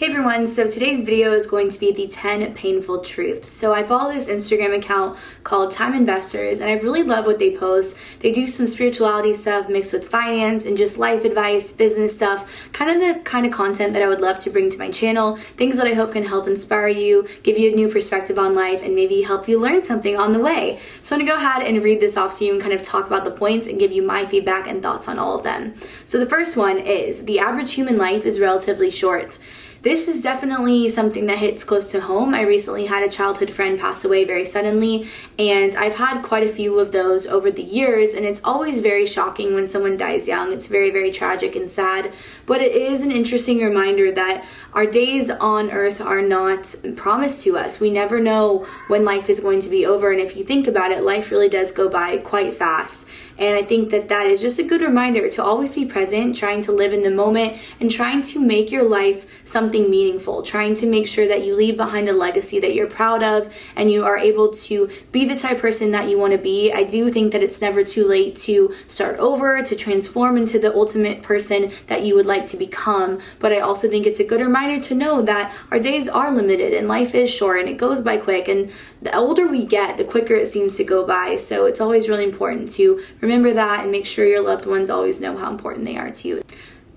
Hey everyone, so today's video is going to be the 10 painful truths. So I follow this Instagram account called Time Investors and I really love what they post. They do some spirituality stuff mixed with finance and just life advice, business stuff, kind of the kind of content that I would love to bring to my channel, things that I hope can help inspire you, give you a new perspective on life, and maybe help you learn something on the way. So I'm gonna go ahead and read this off to you and kind of talk about the points and give you my feedback and thoughts on all of them. So the first one is, the average human life is relatively short. This is definitely something that hits close to home. I recently had a childhood friend pass away very suddenly, and I've had quite a few of those over the years, and it's always very shocking when someone dies young. It's very, very tragic and sad, but it is an interesting reminder that our days on earth are not promised to us. We never know when life is going to be over, and if you think about it, life really does go by quite fast. And I think that that is just a good reminder to always be present, trying to live in the moment, and trying to make your life something meaningful, trying to make sure that you leave behind a legacy that you're proud of and you are able to be the type of person that you want to be. I do think that it's never too late to start over, to transform into the ultimate person that you would like to become. But I also think it's a good reminder to know that our days are limited and life is short and it goes by quick. And the older we get, the quicker it seems to go by. So it's always really important to remember that and make sure your loved ones always know how important they are to you.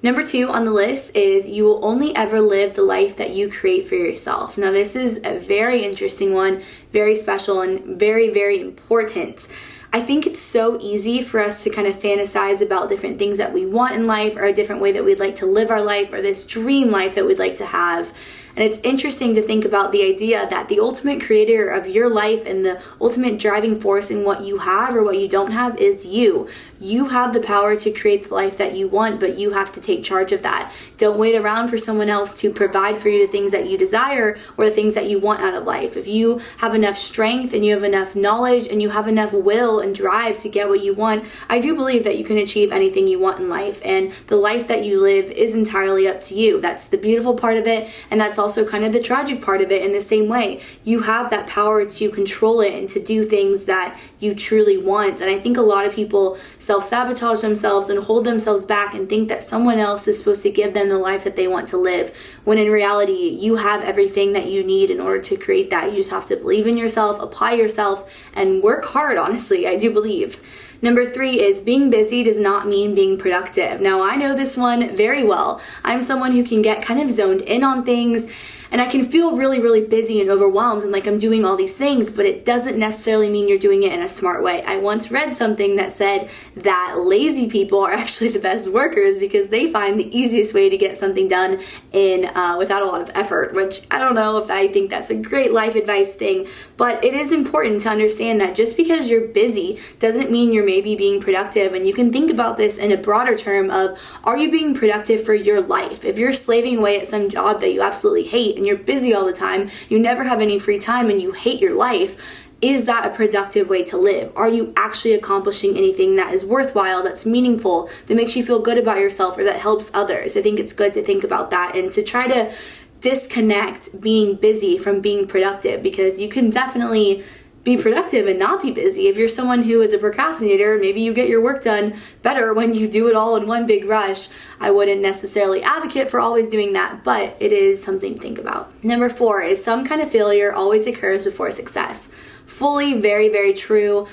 Number 2 on the list is, you will only ever live the life that you create for yourself. Now this is a very interesting one, very special and very, very important. I think it's so easy for us to kind of fantasize about different things that we want in life, or a different way that we'd like to live our life, or this dream life that we'd like to have. And it's interesting to think about the idea that the ultimate creator of your life and the ultimate driving force in what you have or what you don't have is you. You have the power to create the life that you want, but you have to take charge of that. Don't wait around for someone else to provide for you the things that you desire or the things that you want out of life. If you have enough strength and you have enough knowledge and you have enough will and drive to get what you want, I do believe that you can achieve anything you want in life, and the life that you live is entirely up to you. That's the beautiful part of it, and that's also kind of the tragic part of it in the same way. You have that power to control it and to do things that you truly want. And I think a lot of people self-sabotage themselves and hold themselves back and think that someone else is supposed to give them the life that they want to live, when in reality you have everything that you need in order to create that. You just have to believe in yourself, apply yourself, and work hard. Honestly, I do believe. Number 3 is, being busy does not mean being productive. Now, I know this one very well. I'm someone who can get kind of zoned in on things, and I can feel really, really busy and overwhelmed and like I'm doing all these things, but it doesn't necessarily mean you're doing it in a smart way. I once read something that said that lazy people are actually the best workers because they find the easiest way to get something done without a lot of effort, which I don't know if I think that's a great life advice thing, but it is important to understand that just because you're busy doesn't mean you're maybe being productive. And you can think about this in a broader term of, are you being productive for your life? If you're slaving away at some job that you absolutely hate and you're busy all the time, you never have any free time, and you hate your life, is that a productive way to live? Are you actually accomplishing anything that is worthwhile, that's meaningful, that makes you feel good about yourself, or that helps others? I think it's good to think about that and to try to disconnect being busy from being productive, because you can definitely be productive and not be busy. If you're someone who is a procrastinator, maybe you get your work done better when you do it all in one big rush. I wouldn't necessarily advocate for always doing that, but it is something to think about. Number 4 is, some kind of failure always occurs before success. Fully, very, very true.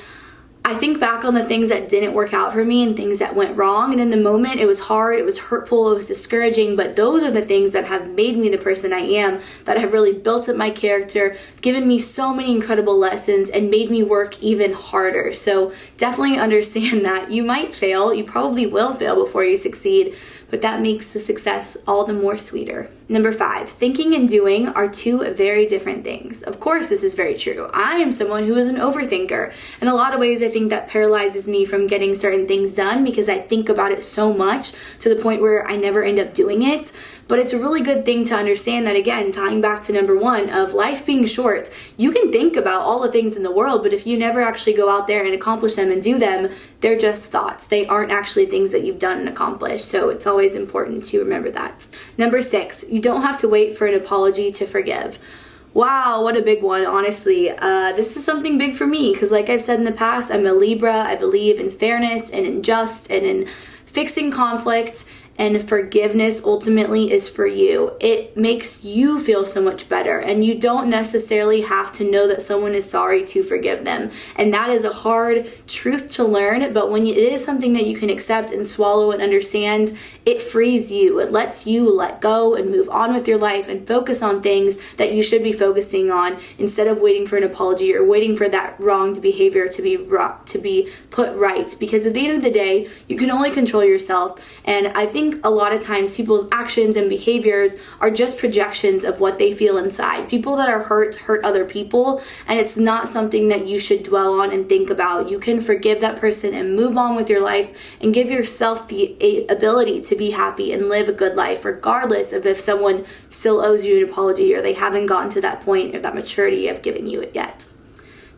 I think back on the things that didn't work out for me and things that went wrong, and in the moment it was hard, it was hurtful, it was discouraging, but those are the things that have made me the person I am, that have really built up my character, given me so many incredible lessons, and made me work even harder. So definitely understand that you might fail, you probably will fail before you succeed, but that makes the success all the more sweeter. Number 5, thinking and doing are 2 very different things. Of course, this is very true. I am someone who is an overthinker. In a lot of ways, I think that paralyzes me from getting certain things done because I think about it so much to the point where I never end up doing it. But it's a really good thing to understand that, again, tying back to number 1 of life being short, you can think about all the things in the world, but if you never actually go out there and accomplish them and do them, they're just thoughts. They aren't actually things that you've done and accomplished. So it's always important to remember that. Number 6, you don't have to wait for an apology to forgive. Wow, what a big one, honestly. This is something big for me because, like I've said in the past, I'm a Libra. I believe in fairness and in just and in fixing conflict. and forgiveness ultimately is for you. It makes you feel so much better, and you don't necessarily have to know that someone is sorry to forgive them. And that is a hard truth to learn, but when it is something that you can accept and swallow and understand, it frees you. It lets you let go and move on with your life and focus on things that you should be focusing on, instead of waiting for an apology or waiting for that wronged behavior to be put right. Because at the end of the day, you can only control yourself. And I think a lot of times people's actions and behaviors are just projections of what they feel inside. People that are hurt other people, and it's not something that you should dwell on and think about. You can forgive that person and move on with your life and give yourself the ability to be happy and live a good life, regardless of if someone still owes you an apology or they haven't gotten to that point of that maturity of giving you it yet.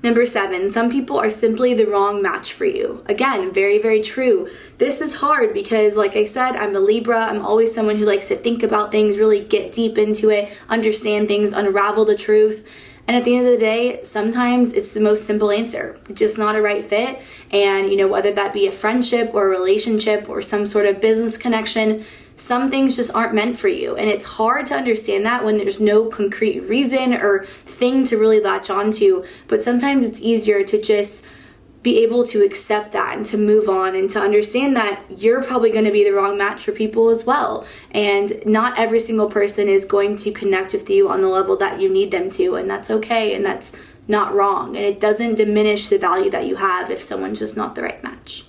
Number 7, some people are simply the wrong match for you. Again, very, very true. This is hard because, like I said, I'm a Libra. I'm always someone who likes to think about things, really get deep into it, understand things, unravel the truth. And at the end of the day, sometimes it's the most simple answer. It's just not a right fit. And, whether that be a friendship or a relationship or some sort of business connection, some things just aren't meant for you. And it's hard to understand that when there's no concrete reason or thing to really latch onto. But sometimes it's easier to just be able to accept that and to move on and to understand that you're probably going to be the wrong match for people as well. And not every single person is going to connect with you on the level that you need them to. And that's okay. And that's not wrong. And it doesn't diminish the value that you have if someone's just not the right match.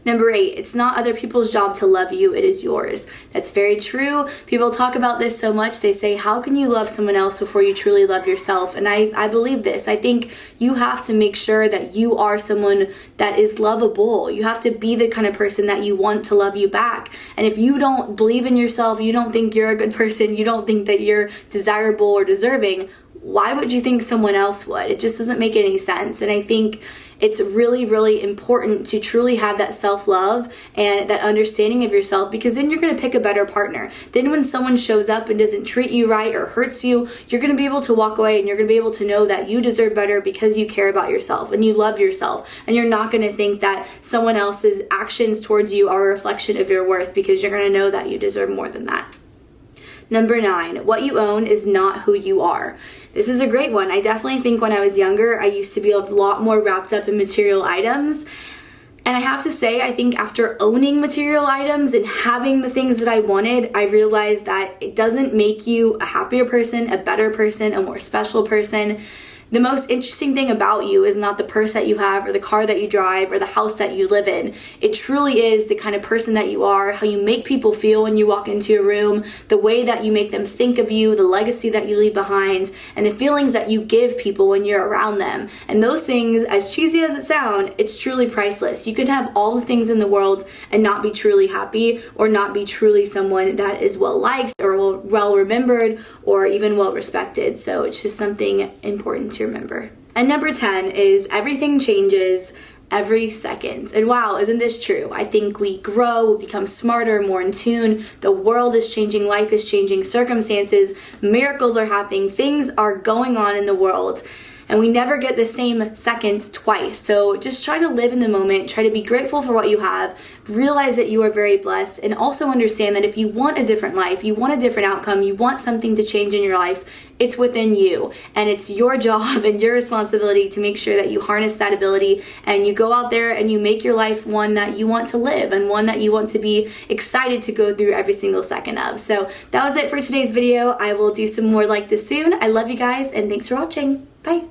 Number 8, it's not other people's job to love you, it is yours. That's very true. People talk about this so much. They say, how can you love someone else before you truly love yourself? And I believe this. I think you have to make sure that you are someone that is lovable. You have to be the kind of person that you want to love you back. And if you don't believe in yourself, you don't think you're a good person, you don't think that you're desirable or deserving, why would you think someone else would? It just doesn't make any sense. And I think it's really, really important to truly have that self-love and that understanding of yourself, because then you're going to pick a better partner. Then when someone shows up and doesn't treat you right or hurts you, you're going to be able to walk away and you're going to be able to know that you deserve better because you care about yourself and you love yourself. And you're not going to think that someone else's actions towards you are a reflection of your worth, because you're going to know that you deserve more than that. Number 9, what you own is not who you are. This is a great one. I definitely think when I was younger, I used to be a lot more wrapped up in material items. And I have to say, I think after owning material items and having the things that I wanted, I realized that it doesn't make you a happier person, a better person, a more special person. The most interesting thing about you is not the purse that you have or the car that you drive or the house that you live in. It truly is the kind of person that you are, how you make people feel when you walk into a room, the way that you make them think of you, the legacy that you leave behind, and the feelings that you give people when you're around them. And those things, as cheesy as it sounds, it's truly priceless. You can have all the things in the world and not be truly happy, or not be truly someone that is well liked or well remembered or even well respected. So it's just something important to remember. And number 10 is everything changes every second. And wow, isn't this true? I think we grow, we become smarter, more in tune. The world is changing, life is changing, circumstances, miracles are happening, things are going on in the world. And we never get the same second twice. So just try to live in the moment, try to be grateful for what you have, realize that you are very blessed, and also understand that if you want a different life, you want a different outcome, you want something to change in your life, it's within you. And it's your job and your responsibility to make sure that you harness that ability and you go out there and you make your life one that you want to live and one that you want to be excited to go through every single second of. So that was it for today's video. I will do some more like this soon. I love you guys and thanks for watching. Bye.